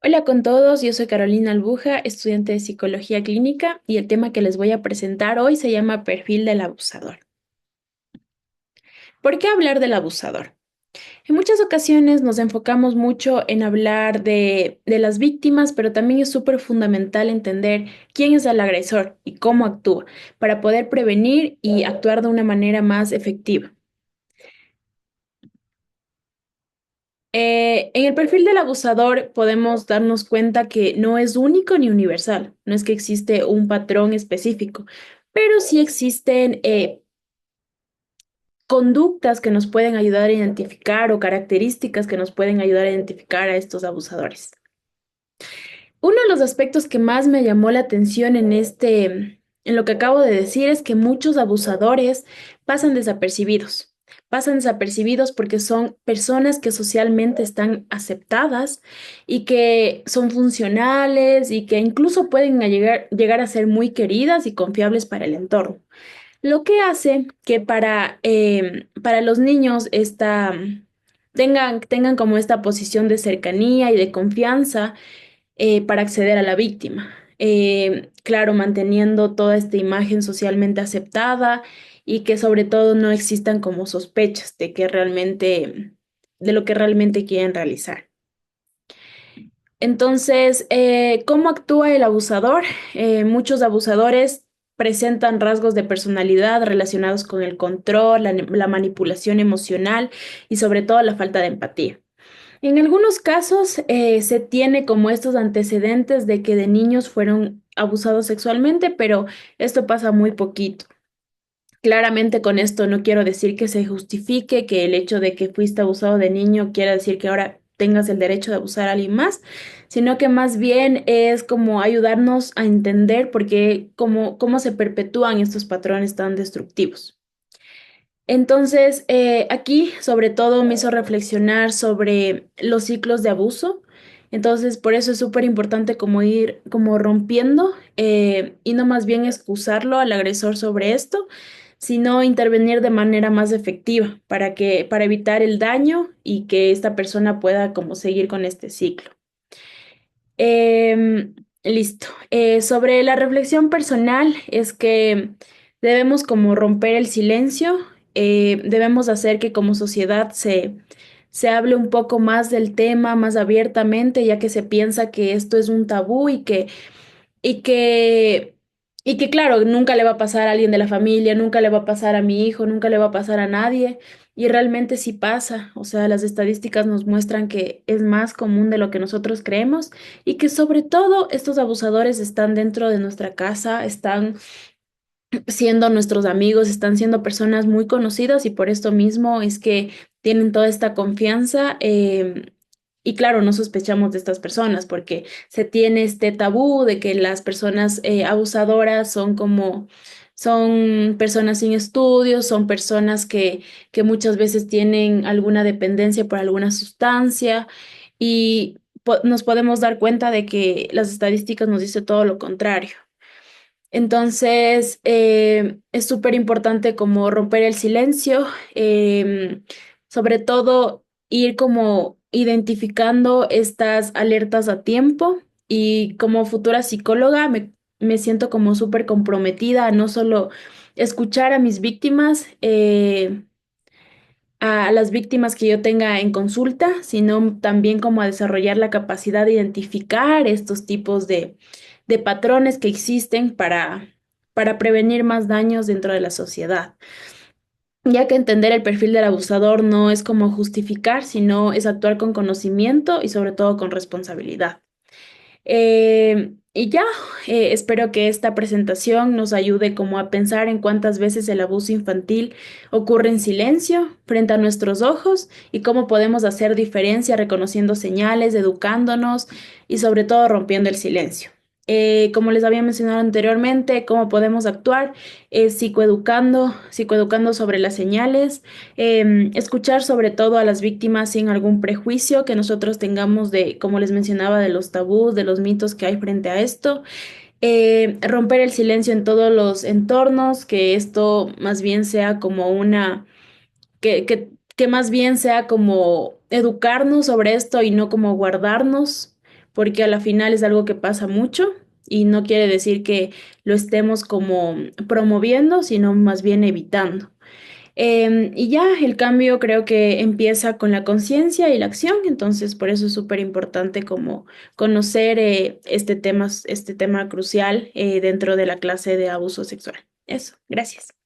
Hola con todos, yo soy Carolina Albuja, estudiante de Psicología Clínica y el tema que les voy a presentar hoy se llama Perfil del abusador. ¿Por qué hablar del abusador? En muchas ocasiones nos enfocamos mucho en hablar de las víctimas, pero también es súper fundamental entender quién es el agresor y cómo actúa para poder prevenir y actuar de una manera más efectiva. En el perfil del abusador podemos darnos cuenta que no es único ni universal, no es que existe un patrón específico, pero sí existen conductas que nos pueden ayudar a identificar o características que nos pueden ayudar a identificar a estos abusadores. Uno de los aspectos que más me llamó la atención en lo que acabo de decir, es que muchos abusadores pasan desapercibidos. Pasan desapercibidos porque son personas que socialmente están aceptadas y que son funcionales y que incluso pueden llegar a ser muy queridas y confiables para el entorno. Lo que hace que para los niños tengan como esta posición de cercanía y de confianza para acceder a la víctima. Claro, manteniendo toda esta imagen socialmente aceptada y que sobre todo no existan como sospechas de lo que realmente quieren realizar. Entonces, ¿cómo actúa el abusador? Muchos abusadores presentan rasgos de personalidad relacionados con el control, la manipulación emocional y sobre todo la falta de empatía. En algunos casos se tiene como estos antecedentes de que de niños fueron abusados sexualmente, pero esto pasa muy poquito. Claramente con esto no quiero decir que se justifique que el hecho de que fuiste abusado de niño quiera decir que ahora tengas el derecho de abusar a alguien más, sino que más bien es como ayudarnos a entender cómo se perpetúan estos patrones tan destructivos. Entonces, aquí sobre todo me hizo reflexionar sobre los ciclos de abuso. Entonces, por eso es súper importante como ir como rompiendo y no más bien excusarlo al agresor sobre esto, sino intervenir de manera más efectiva para evitar el daño y que esta persona pueda como seguir con este ciclo. Listo. Sobre la reflexión personal es que debemos como romper el silencio, debemos hacer que como sociedad se hable un poco más del tema, más abiertamente, ya que se piensa que esto es un tabú y que, y que claro, nunca le va a pasar a alguien de la familia, nunca le va a pasar a mi hijo, nunca le va a pasar a nadie. Y realmente sí pasa, o sea, las estadísticas nos muestran que es más común de lo que nosotros creemos y que sobre todo estos abusadores están dentro de nuestra casa, están siendo nuestros amigos, están siendo personas muy conocidas y por esto mismo es que tienen toda esta confianza. Y claro, no sospechamos de estas personas porque se tiene este tabú de que las personas abusadoras son personas sin estudios, son personas que muchas veces tienen alguna dependencia por alguna sustancia y nos podemos dar cuenta de que las estadísticas nos dicen todo lo contrario. Entonces, es súper importante como romper el silencio, sobre todo ir como identificando estas alertas a tiempo y como futura psicóloga me siento como súper comprometida a no solo escuchar a mis víctimas, a las víctimas que yo tenga en consulta, sino también como a desarrollar la capacidad de identificar estos tipos de patrones que existen para prevenir más daños dentro de la sociedad. Ya que entender el perfil del abusador no es como justificar, sino es actuar con conocimiento y sobre todo con responsabilidad. Y ya, espero que esta presentación nos ayude como a pensar en cuántas veces el abuso infantil ocurre en silencio frente a nuestros ojos y cómo podemos hacer diferencia reconociendo señales, educándonos y sobre todo rompiendo el silencio. Como les había mencionado anteriormente, cómo podemos actuar es psicoeducando sobre las señales, escuchar sobre todo a las víctimas sin algún prejuicio que nosotros tengamos de, como les mencionaba, de los tabús, de los mitos que hay frente a esto, romper el silencio en todos los entornos, que esto más bien sea como que más bien sea como educarnos sobre esto y no como guardarnos. porque a la final es algo que pasa mucho y no quiere decir que lo estemos como promoviendo, sino más bien evitando. Y ya el cambio creo que empieza con la conciencia y la acción, entonces por eso es súper importante como conocer este tema crucial dentro de la clase de abuso sexual. Eso, gracias.